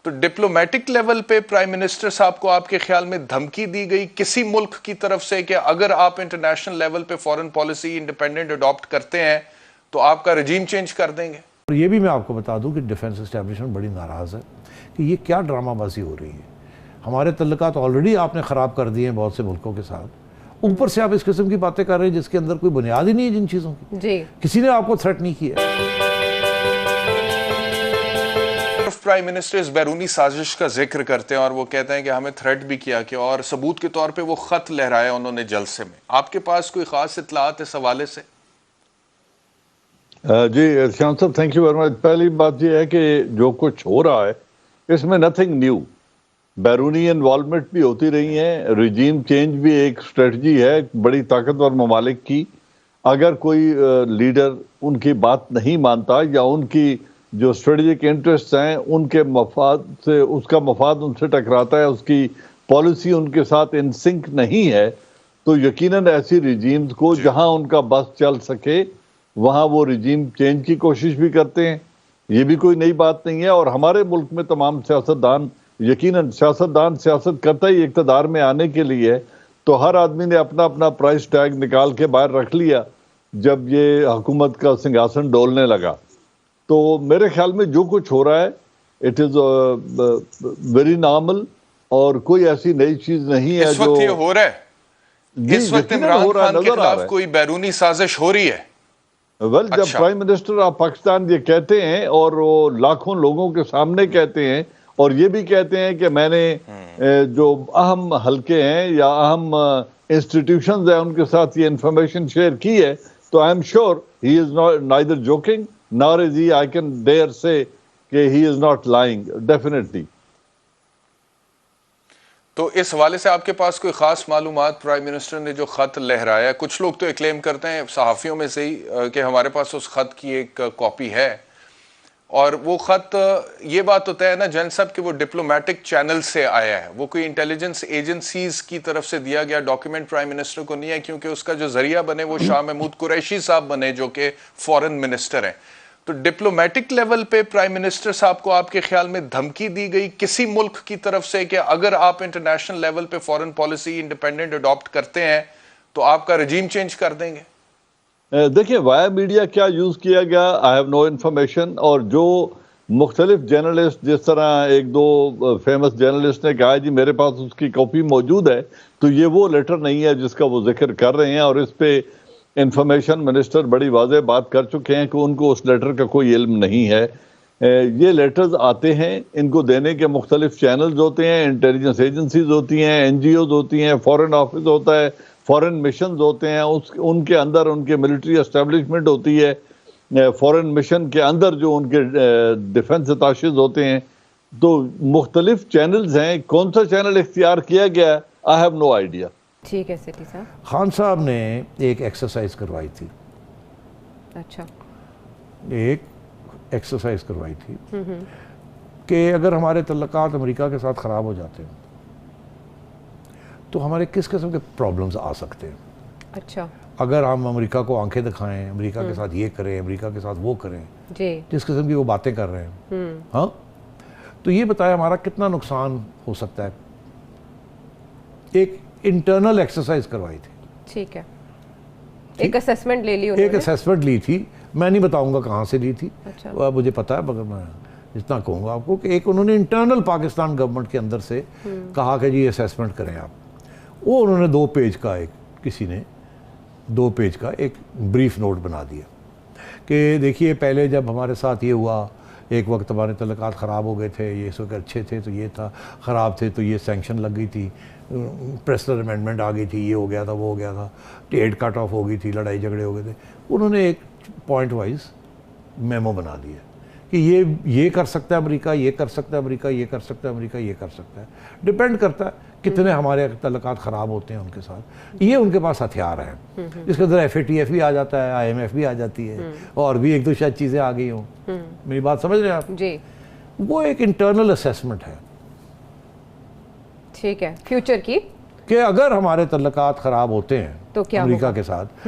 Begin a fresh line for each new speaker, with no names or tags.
تو diplomatic level پہ prime minister صاحب کو آپ کے خیال میں دھمکی دی گئی کسی ملک کی طرف سے کہ اگر آپ انٹرنیشنل لیول پہ فورن پالیسی انڈیپینڈنٹ اڈاپٹ کرتے ہیں تو آپ کا رجیم چینج کر دیں گے؟
اور یہ بھی میں آپ کو بتا دوں کہ ڈیفنس اسٹیبلشمنٹ بڑی ناراض ہے کہ یہ کیا ڈرامہ بازی ہو رہی ہے. ہمارے تعلقات آلریڈی آپ نے خراب کر دیے ہیں بہت سے ملکوں کے ساتھ، اوپر سے آپ اس قسم کی باتیں کر رہے ہیں جس کے اندر کوئی بنیاد ہی نہیں ہے جن چیزوں کی.
جی
کسی نے آپ کو تھریٹ نہیں کیا.
پرائم منسٹر اس بیرونی سازش کا ذکر کرتے ہیں اور وہ کہتے ہیں کہ ہمیں تھریٹ بھی کیا کہ اور ثبوت کے طور پہ وہ خط لہرایا انہوں نے جلسے میں. آپ کے پاس کوئی خاص اطلاعات اس حوالے سے؟
جی شان صاحب تھینک یو ویری مچ. پہلی بات یہ ہے کہ جو کچھ ہو رہا ہے اس میں نتھنگ نیو. بیرونی انوالومنٹ بھی ہوتی رہی ہیں، رجیم چینج بھی ایک اسٹریٹجی ہے بڑی طاقتور ممالک کی. اگر کوئی لیڈر ان کی بات نہیں مانتا یا ان کی جو اسٹریٹجک انٹرسٹ ہیں ان کے مفاد سے، اس کا مفاد ان سے ٹکراتا ہے، اس کی پالیسی ان کے ساتھ ان سنک نہیں ہے، تو یقیناً ایسی رجیمز کو جہاں ان کا بس چل سکے وہاں وہ رجیم چینج کی کوشش بھی کرتے ہیں. یہ بھی کوئی نئی بات نہیں ہے. اور ہمارے ملک میں تمام سیاستدان، یقیناً سیاستدان سیاست کرتا ہی اقتدار میں آنے کے لیے، تو ہر آدمی نے اپنا اپنا پرائس ٹیگ نکال کے باہر رکھ لیا جب یہ حکومت کا سنگھاسن ڈولنے لگا. تو میرے خیال میں جو کچھ ہو رہا ہے اٹ از ویری نارمل اور کوئی ایسی نئی چیز نہیں ہے.
اس وقت یہ ہو رہا ہے، اس وقت عمران خان کے خلاف کوئی بیرونی سازش ہو رہی ہے.
جب پرائم منسٹر آف پاکستان یہ کہتے ہیں اور وہ لاکھوں لوگوں کے سامنے کہتے ہیں اور یہ بھی کہتے ہیں کہ میں نے جو اہم حلقے ہیں یا اہم انسٹیٹیوشنز ہیں ان کے ساتھ یہ انفارمیشن شیئر کی ہے، تو I am sure he is neither joking nor is he, I can dare say کہ he is not lying definitely.
تو اس حوالے سے آپ کے پاس کوئی خاص معلومات پرائم منسٹر نے جو خط لہرایا؟ کچھ لوگ تو کلیم کرتے ہیں صحافیوں میں سے ہی کہ ہمارے پاس اس خط کی ایک کاپی ہے، اور وہ خط یہ بات ہوتا ہے نا جن صاحب کہ وہ ڈپلومیٹک چینل سے آیا ہے، وہ کوئی انٹیلیجنس ایجنسیز کی طرف سے دیا گیا ڈاکیومنٹ پرائم منسٹر کو نہیں ہے، کیونکہ اس کا جو ذریعہ بنے وہ شاہ محمود قریشی صاحب بنے جو کہ فورن منسٹر ہیں. تو ڈپلومیٹک لیول پہ پرائم منسٹر صاحب کو آپ کے خیال میں دھمکی دی گئی کسی ملک کی طرف سے کہ اگر آپ انٹرنیشنل لیول پہ فورن پالیسی انڈیپینڈنٹ اڈاپٹ کرتے ہیں تو آپ کا رجیم چینج کر دیں گے؟
دیکھیں وایا میڈیا کیا یوز کیا گیا آئی ہیو نو انفارمیشن. اور جو مختلف جرنلسٹ، جس طرح ایک دو فیمس جرنلسٹ نے کہا جی میرے پاس اس کی کاپی موجود ہے، تو یہ وہ لیٹر نہیں ہے جس کا وہ ذکر کر رہے ہیں. اور اس پہ انفارمیشن منسٹر بڑی واضح بات کر چکے ہیں کہ ان کو اس لیٹر کا کوئی علم نہیں ہے. یہ لیٹرز آتے ہیں، ان کو دینے کے مختلف چینلز ہوتے ہیں، انٹیلیجنس ایجنسیز ہوتی ہیں، این جی اوز ہوتی ہیں، فورن آفس ہوتا ہے، فورن مشنز ہوتے ہیں، ان کے اندر ان کے ملٹری اسٹیبلشمنٹ ہوتی ہے، فورن مشن کے اندر جو ان کے ڈیفنس اتاشز ہوتے ہیں. تو مختلف چینلز ہیں. کون سا چینل اختیار کیا گیا آئی ہیو نو آئیڈیا.
ٹھیک ہے سٹی صاحب.
خان صاحب نے ایک ایکسرسائز کروائی تھی.
اچھا.
ایک ایکسرسائز کروائی تھی کہ اگر ہمارے تعلقات امریکہ کے ساتھ خراب ہو جاتے ہیں تو ہمارے کس قسم کے پرابلمز آ سکتے ہیں.
اچھا.
اگر ہم امریکہ کو آنکھیں دکھائیں، امریکہ کے ساتھ یہ کریں، امریکہ کے ساتھ وہ کریں،
جی
جس قسم کی وہ باتیں کر رہے ہیں، ہاں، تو یہ بتایا ہمارا کتنا نقصان ہو سکتا ہے. ایک انٹرنل ایکسرسائز کروائی تھی.
ٹھیک ہے. ایک اسیسمنٹ لے لی انہوں نے.
ایک اسیسمنٹ لی تھی. میں نہیں بتاؤں گا کہاں سے لی تھی،
اچھا
مجھے پتا ہے، مگر میں اتنا کہوں گا آپ کو کہ ایک انہوں نے انٹرنل پاکستان گورنمنٹ کے اندر سے کہا کہ جی اسیسمنٹ کریں آپ. وہ انہوں نے 2 پیج کا کسی نے 2 پیج کا ایک بریف نوٹ بنا دیا کہ دیکھیے پہلے جب ہمارے ساتھ یہ ہوا، ایک وقت ہمارے تعلقات خراب ہو گئے تھے، یہ اس وقت اچھے تھے تو یہ تھا، خراب تھے تو یہ سینکشن لگ گئی تھی، پریسلر امینڈمنٹ آ گئی تھی، یہ ہو گیا تھا، وہ ہو گیا تھا، ٹیٹ کٹ آف ہو گئی تھی، لڑائی جھگڑے ہو گئے تھے. انہوں نے ایک پوائنٹ وائز میمو بنا دیا کہ یہ کر سکتا ہے امریکہ، یہ کر سکتا ہے امریکہ، یہ کر سکتا ہے امریکہ، یہ کر سکتا ہے. ڈپینڈ کرتا ہے کتنے ہمارے تعلقات خراب ہوتے ہیں ان کے ساتھ. یہ ان کے پاس ہتھیار ہیں. اس کے اندر ایف اے ٹی ایف بھی آ جاتا ہے، آئی ایم ایف بھی آ جاتی ہے، اور بھی ایک دو شاید چیزیں آ گئی ہوں. میری بات سمجھ رہے ہیں آپ؟
جی.
وہ ایک انٹرنل اسیسمنٹ ہے.
ٹھیک ہے. فیوچر کی
کہ اگر ہمارے تعلقات خراب ہوتے ہیں
تو کیا
امریکہ کے ساتھ